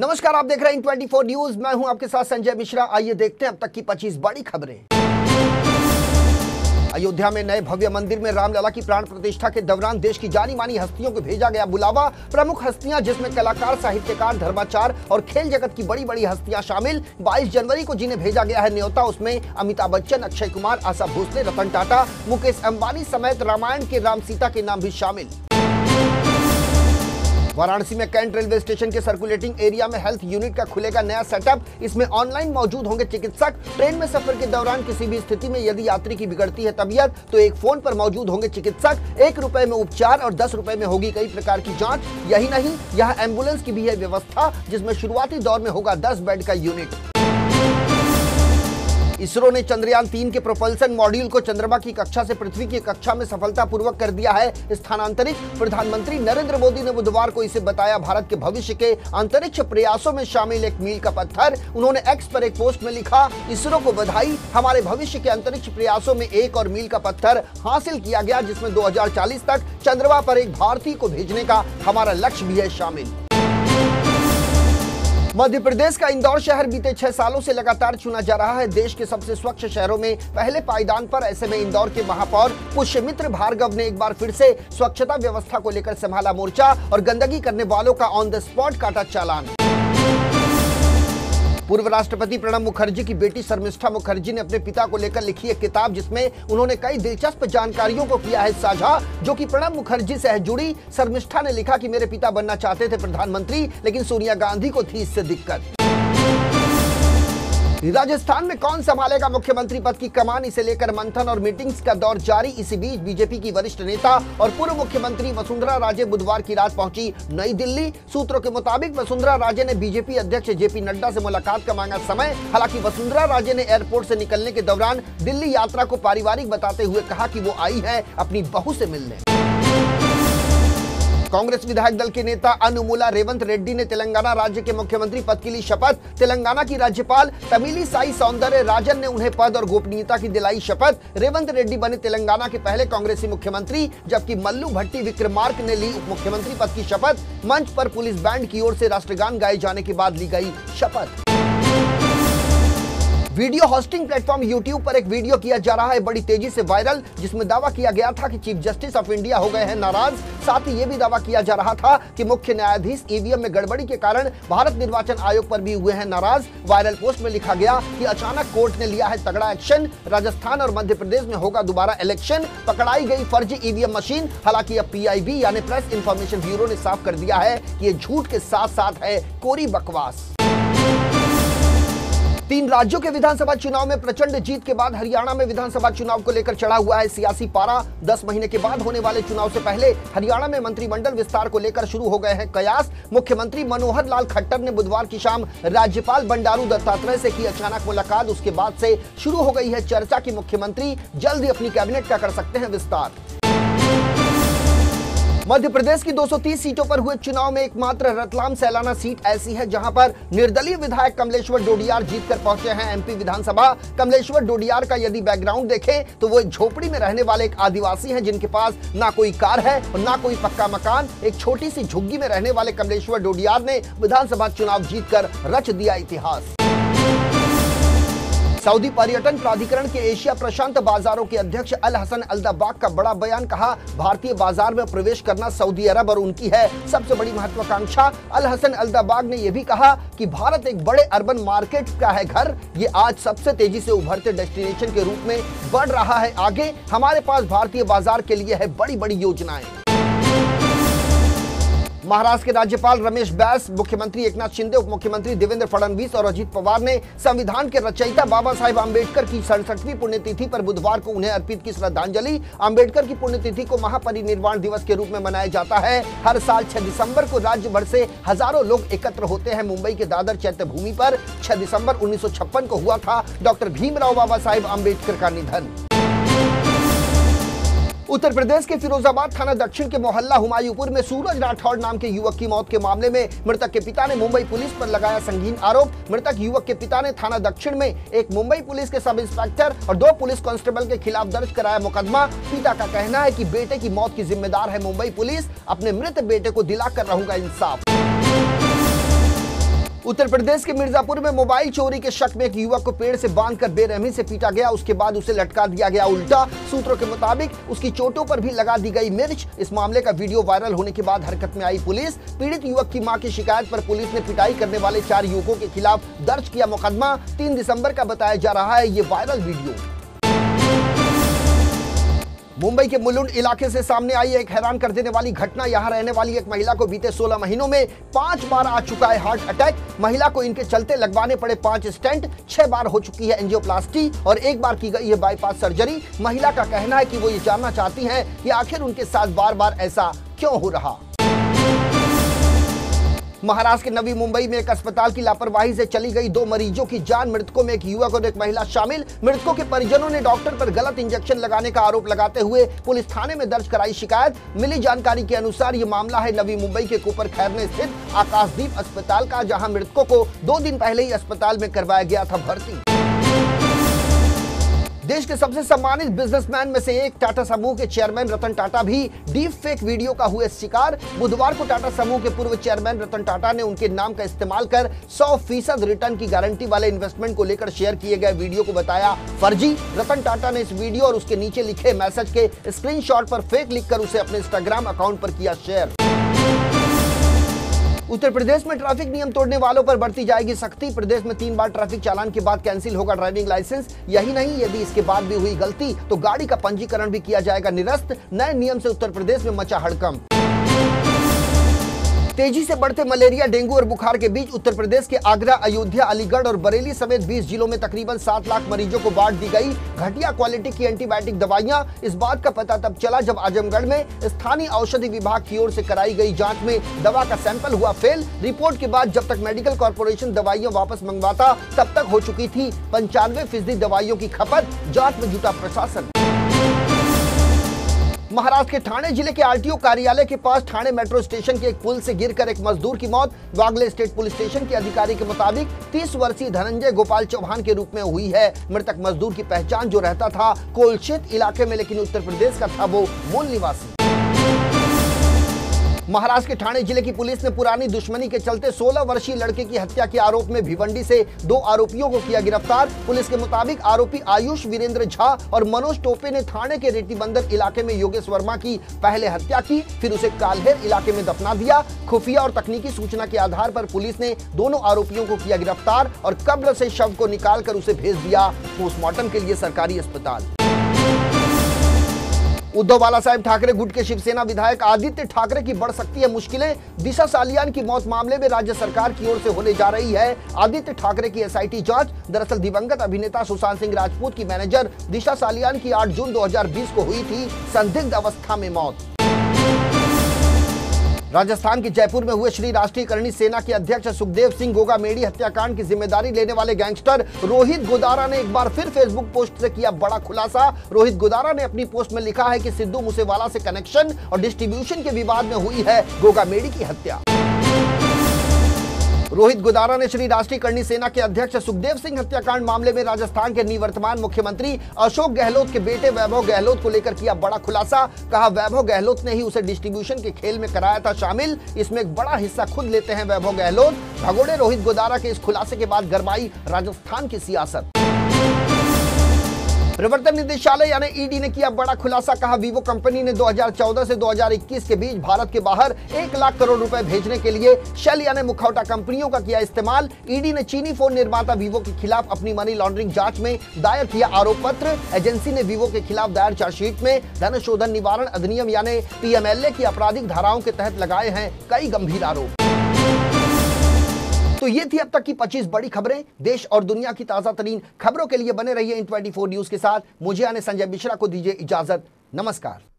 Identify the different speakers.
Speaker 1: नमस्कार, आप देख रहे हैं 24 न्यूज। मैं हूं आपके साथ संजय मिश्रा। आइए देखते हैं अब तक की 25 बड़ी खबरें। अयोध्या में नए भव्य मंदिर में रामलला की प्राण प्रतिष्ठा के दौरान देश की जानी मानी हस्तियों को भेजा गया बुलावा। प्रमुख हस्तियां जिसमें कलाकार, साहित्यकार, धर्माचार और खेल जगत की बड़ी बड़ी हस्तियां शामिल। 22 जनवरी को जिन्हें भेजा गया है न्योता, उसमें अमिताभ बच्चन, अक्षय कुमार, आशा भोसले, रतन टाटा, मुकेश अंबानी समेत रामायण के राम सीता के नाम भी शामिल। वाराणसी में कैंट रेलवे स्टेशन के सर्कुलेटिंग एरिया में हेल्थ यूनिट का खुलेगा नया सेटअप। इसमें ऑनलाइन मौजूद होंगे चिकित्सक। ट्रेन में सफर के दौरान किसी भी स्थिति में यदि यात्री की बिगड़ती है तबीयत तो एक फोन पर मौजूद होंगे चिकित्सक। 1 रुपए में उपचार और 10 रुपए में होगी कई प्रकार की जांच। यही नहीं, यहाँ एम्बुलेंस की भी है व्यवस्था, जिसमें शुरुआती दौर में होगा 10 बेड का यूनिट। इसरो ने चंद्रयान 3 के प्रोपल्सन मॉड्यूल को चंद्रमा की कक्षा से पृथ्वी की कक्षा में सफलतापूर्वक कर दिया है स्थानांतरित। प्रधानमंत्री नरेंद्र मोदी ने बुधवार को इसे बताया भारत के भविष्य के अंतरिक्ष प्रयासों में शामिल एक मील का पत्थर। उन्होंने एक्स पर एक पोस्ट में लिखा, इसरो को बधाई, हमारे भविष्य के अंतरिक्ष प्रयासों में एक और मील का पत्थर हासिल किया गया, जिसमें 2040 तक चंद्रमा पर एक भारतीय को भेजने का हमारा लक्ष्य भी है शामिल। मध्य प्रदेश का इंदौर शहर बीते 6 सालों से लगातार चुना जा रहा है देश के सबसे स्वच्छ शहरों में पहले पायदान पर। ऐसे में इंदौर के महापौर पुष्यमित्र भार्गव ने एक बार फिर से स्वच्छता व्यवस्था को लेकर संभाला मोर्चा और गंदगी करने वालों का ऑन द स्पॉट काटा चालान। पूर्व राष्ट्रपति प्रणब मुखर्जी की बेटी शर्मिष्ठा मुखर्जी ने अपने पिता को लेकर लिखी एक किताब, जिसमें उन्होंने कई दिलचस्प जानकारियों को किया है साझा, जो कि प्रणब मुखर्जी से है जुड़ी। शर्मिष्ठा ने लिखा कि मेरे पिता बनना चाहते थे प्रधानमंत्री, लेकिन सोनिया गांधी को थी इससे दिक्कत। राजस्थान में कौन संभालेगा मुख्यमंत्री पद की कमान, इसे लेकर मंथन और मीटिंग्स का दौर जारी। इसी बीच बीजेपी की वरिष्ठ नेता और पूर्व मुख्यमंत्री वसुंधरा राजे बुधवार की रात पहुंची नई दिल्ली। सूत्रों के मुताबिक वसुंधरा राजे ने बीजेपी अध्यक्ष जेपी नड्डा से मुलाकात का मांगा समय। हालांकि वसुंधरा राजे ने एयरपोर्ट से निकलने के दौरान दिल्ली यात्रा को पारिवारिक बताते हुए कहा कि वो आई है अपनी बहू से मिलने। कांग्रेस विधायक दल के नेता अनुमुला रेवंत रेड्डी ने तेलंगाना राज्य के मुख्यमंत्री पद के लिए शपथ। तेलंगाना की राज्यपाल तमिली साई सौंदर्य राजन ने उन्हें पद और गोपनीयता की दिलाई शपथ। रेवंत रेड्डी बने तेलंगाना के पहले कांग्रेसी मुख्यमंत्री, जबकि मल्लू भट्टी विक्रमार्क ने ली उप मुख्यमंत्री पद की शपथ। मंच पर पुलिस बैंड की ओर से राष्ट्रगान गाए जाने के बाद ली गई शपथ। वीडियो होस्टिंग प्लेटफॉर्म YouTube पर एक वीडियो किया जा रहा है बड़ी तेजी से वायरल, जिसमें दावा किया गया था कि चीफ जस्टिस ऑफ इंडिया हो गए हैं नाराज। साथ ही ये भी दावा किया जा रहा था कि मुख्य न्यायाधीश ईवीएम में गड़बड़ी के कारण भारत निर्वाचन आयोग पर भी हुए हैं नाराज। वायरल पोस्ट में लिखा गया कि अचानक कोर्ट ने लिया है तगड़ा एक्शन, राजस्थान और मध्य प्रदेश में होगा दोबारा इलेक्शन, पकड़ाई गई फर्जी ईवीएम मशीन। हालांकि अब PIB यानी प्रेस इंफॉर्मेशन ब्यूरो ने साफ कर दिया है कि ये झूठ के साथ साथ है कोरी बकवास। 3 राज्यों के विधानसभा चुनाव में प्रचंड जीत के बाद हरियाणा में विधानसभा चुनाव को लेकर चढ़ा हुआ है सियासी पारा। 10 महीने के बाद होने वाले चुनाव से पहले हरियाणा में मंत्रिमंडल विस्तार को लेकर शुरू हो गए हैं कयास। मुख्यमंत्री मनोहर लाल खट्टर ने बुधवार की शाम राज्यपाल बंडारू दत्तात्रेय से की अचानक मुलाकात। उसके बाद से शुरू हो गई है चर्चा कि मुख्यमंत्री जल्द ही अपनी कैबिनेट का कर सकते हैं विस्तार। मध्य प्रदेश की 230 सीटों पर हुए चुनाव में एकमात्र रतलाम सैलाना सीट ऐसी है जहां पर निर्दलीय विधायक कमलेश्वर डोडियार जीतकर पहुंचे हैं MP विधानसभा। कमलेश्वर डोडियार का यदि बैकग्राउंड देखें तो वो एक झोपड़ी में रहने वाले एक आदिवासी हैं, जिनके पास ना कोई कार है और ना कोई पक्का मकान। एक छोटी सी झुग्गी में रहने वाले कमलेश्वर डोडियार ने विधानसभा चुनाव जीतकर रच दिया इतिहास। सऊदी पर्यटन प्राधिकरण के एशिया प्रशांत बाजारों के अध्यक्ष अल हसन अल दब्बाग का बड़ा बयान। कहा, भारतीय बाजार में प्रवेश करना सऊदी अरब और उनकी है सबसे बड़ी महत्वाकांक्षा। अल हसन अल दब्बाग ने यह भी कहा कि भारत एक बड़े अर्बन मार्केट का है घर, ये आज सबसे तेजी से उभरते डेस्टिनेशन के रूप में बढ़ रहा है आगे। हमारे पास भारतीय बाजार के लिए है बड़ी बड़ी योजनाएं। महाराष्ट्र के राज्यपाल रमेश बैस, मुख्यमंत्री एकनाथ शिंदे, उप मुख्यमंत्री देवेंद्र फडणवीस और अजित पवार ने संविधान के रचयिता बाबा साहेब आम्बेडकर की 67वीं पुण्यतिथि पर बुधवार को उन्हें अर्पित की श्रद्धांजलि। आम्बेडकर की पुण्यतिथि को महापरिनिर्वाण दिवस के रूप में मनाया जाता है। हर साल 6 दिसंबर को राज्य भर से हजारों लोग एकत्र होते हैं। मुंबई के दादर चैत्य भूमि पर 6 दिसंबर 1956 को हुआ था डॉक्टर भीमराव बाबा साहेब आम्बेडकर का निधन। उत्तर प्रदेश के फिरोजाबाद थाना दक्षिण के मोहल्ला हुमायूंपुर में सूरज राठौड़ नाम के युवक की मौत के मामले में मृतक के पिता ने मुंबई पुलिस पर लगाया संगीन आरोप। मृतक युवक के पिता ने थाना दक्षिण में एक मुंबई पुलिस के सब इंस्पेक्टर और 2 पुलिस कांस्टेबल के खिलाफ दर्ज कराया मुकदमा। पिता का कहना है कि बेटे की मौत की जिम्मेदार है मुंबई पुलिस, अपने मृत बेटे को दिलाकर रहूंगा इंसाफ। उत्तर प्रदेश के मिर्जापुर में मोबाइल चोरी के शक में एक युवक को पेड़ से बांधकर बेरहमी से पीटा गया। उसके बाद उसे लटका दिया गया उल्टा। सूत्रों के मुताबिक उसकी चोटों पर भी लगा दी गई मिर्च। इस मामले का वीडियो वायरल होने के बाद हरकत में आई पुलिस। पीड़ित युवक की मां की शिकायत पर पुलिस ने पिटाई करने वाले 4 युवकों के खिलाफ दर्ज किया मुकदमा। 3 दिसंबर का बताया जा रहा है ये वायरल वीडियो। मुंबई के मुलुंड इलाके से सामने आई एक हैरान कर देने वाली घटना। यहां रहने वाली एक महिला को बीते 16 महीनों में 5 बार आ चुका है हार्ट अटैक। महिला को इनके चलते लगवाने पड़े 5 स्टेंट, 6 बार हो चुकी है एंजियोप्लास्टी और 1 बार की गई है बाईपास सर्जरी। महिला का कहना है कि वो ये जानना चाहती हैं कि आखिर उनके साथ बार बार ऐसा क्यों हो रहा। महाराष्ट्र के नवी मुंबई में एक अस्पताल की लापरवाही से चली गई 2 मरीजों की जान। मृतकों में एक युवक और एक महिला शामिल। मृतकों के परिजनों ने डॉक्टर पर गलत इंजेक्शन लगाने का आरोप लगाते हुए पुलिस थाने में दर्ज कराई शिकायत। मिली जानकारी के अनुसार ये मामला है नवी मुंबई के कुपर खैर में स्थित आकाशदीप अस्पताल का, जहां मृतकों को 2 दिन पहले ही अस्पताल में करवाया गया था भर्ती। देश के सबसे सम्मानित बिजनेसमैन में से एक टाटा समूह के चेयरमैन रतन टाटा भी डीप फेक वीडियो का हुए शिकार। बुधवार को टाटा समूह के पूर्व चेयरमैन रतन टाटा ने उनके नाम का इस्तेमाल कर 100% रिटर्न की गारंटी वाले इन्वेस्टमेंट को लेकर शेयर किए गए वीडियो को बताया फर्जी। रतन टाटा ने इस वीडियो और उसके नीचे लिखे मैसेज के स्क्रीनशॉट पर फेक लिखकर उसे अपने इंस्टाग्राम अकाउंट पर किया शेयर। उत्तर प्रदेश में ट्रैफिक नियम तोड़ने वालों पर बढ़ती जाएगी सख्ती। प्रदेश में 3 बार ट्रैफिक चालान के बाद कैंसिल होगा ड्राइविंग लाइसेंस। यही नहीं, यदि इसके बाद भी हुई गलती तो गाड़ी का पंजीकरण भी किया जाएगा निरस्त। नए नियम से उत्तर प्रदेश में मचा हड़कंप। तेजी से बढ़ते मलेरिया, डेंगू और बुखार के बीच उत्तर प्रदेश के आगरा, अयोध्या, अलीगढ़ और बरेली समेत 20 जिलों में तकरीबन 7 लाख मरीजों को बांट दी गई घटिया क्वालिटी की एंटीबायोटिक दवाइयां। इस बात का पता तब चला जब आजमगढ़ में स्थानीय औषधि विभाग की ओर से कराई गई जांच में दवा का सैंपल हुआ फेल। रिपोर्ट के बाद जब तक मेडिकल कॉर्पोरेशन दवाइयां वापस मंगवाता तब तक हो चुकी थी 95% दवाइयों की खपत। जांच में जुटा प्रशासन। महाराष्ट्र के ठाणे जिले के आरटीओ कार्यालय के पास ठाणे मेट्रो स्टेशन के एक पुल से गिरकर एक मजदूर की मौत। वागले स्टेट पुलिस स्टेशन के अधिकारी के मुताबिक 30 वर्षीय धनंजय गोपाल चौहान के रूप में हुई है। मृतक मजदूर की पहचान जो रहता था कोलक्षेत इलाके में लेकिन उत्तर प्रदेश का था, वो मूल निवासी। महाराष्ट्र के ठाणे जिले की पुलिस ने पुरानी दुश्मनी के चलते 16 वर्षीय लड़के की हत्या के आरोप में भिवंडी से 2 आरोपियों को किया गिरफ्तार। पुलिस के मुताबिक आरोपी आयुष वीरेंद्र झा और मनोज टोपे ने ठाणे के रेड्डी बंदर इलाके में योगेश वर्मा की पहले हत्या की, फिर उसे काल्हेर इलाके में दफना दिया। खुफिया और तकनीकी सूचना के आधार पर पुलिस ने दोनों आरोपियों को किया गिरफ्तार और कब्र से शव को निकालकर उसे भेज दिया पोस्टमार्टम के लिए सरकारी अस्पताल। उद्धव बालासाहेब ठाकरे गुट के शिवसेना विधायक आदित्य ठाकरे की बढ़ सकती है मुश्किलें। दिशा सालियान की मौत मामले में राज्य सरकार की ओर से होने जा रही है आदित्य ठाकरे की एसआईटी जांच। दरअसल दिवंगत अभिनेता सुशांत सिंह राजपूत की मैनेजर दिशा सालियान की 8 जून 2020 को हुई थी संदिग्ध अवस्था में मौत। राजस्थान के जयपुर में हुए श्री राष्ट्रीय करणी सेना के अध्यक्ष सुखदेव सिंह गोगामेडी हत्याकांड की जिम्मेदारी लेने वाले गैंगस्टर रोहित गोदारा ने एक बार फिर फेसबुक पोस्ट से किया बड़ा खुलासा। रोहित गोदारा ने अपनी पोस्ट में लिखा है कि सिद्धू मूसेवाला से कनेक्शन और डिस्ट्रीब्यूशन के विवाद में हुई है गोगामेडी की हत्या। रोहित गोदारा ने श्री राष्ट्रीय करणी सेना के अध्यक्ष सुखदेव सिंह हत्याकांड मामले में राजस्थान के निवर्तमान मुख्यमंत्री अशोक गहलोत के बेटे वैभव गहलोत को लेकर किया बड़ा खुलासा। कहा वैभव गहलोत ने ही उसे डिस्ट्रीब्यूशन के खेल में कराया था शामिल। इसमें एक बड़ा हिस्सा खुद लेते हैं वैभव गहलोत। भगोड़े रोहित गोदारा के इस खुलासे के बाद गरमाई राजस्थान की सियासत। प्रवर्तन निदेशालय यानी ईडी ने किया बड़ा खुलासा। कहा वीवो कंपनी ने 2014 से 2021 के बीच भारत के बाहर 1 लाख करोड़ रुपए भेजने के लिए शेल यानी मुखौटा कंपनियों का किया इस्तेमाल। ईडी ने चीनी फोन निर्माता वीवो के खिलाफ अपनी मनी लॉन्ड्रिंग जांच में दायर किया आरोप पत्र। एजेंसी ने वीवो के खिलाफ दायर चार्जशीट में धन शोधन निवारण अधिनियम यानी पीएमएलए की आपराधिक धाराओं के तहत लगाए हैं कई गंभीर आरोप। तो ये थी अब तक की 25 बड़ी खबरें। देश और दुनिया की ताजा तरीन खबरों के लिए बने रहिए इन 24 न्यूज के साथ। मुझे यानी संजय मिश्रा को दीजिए इजाजत। नमस्कार।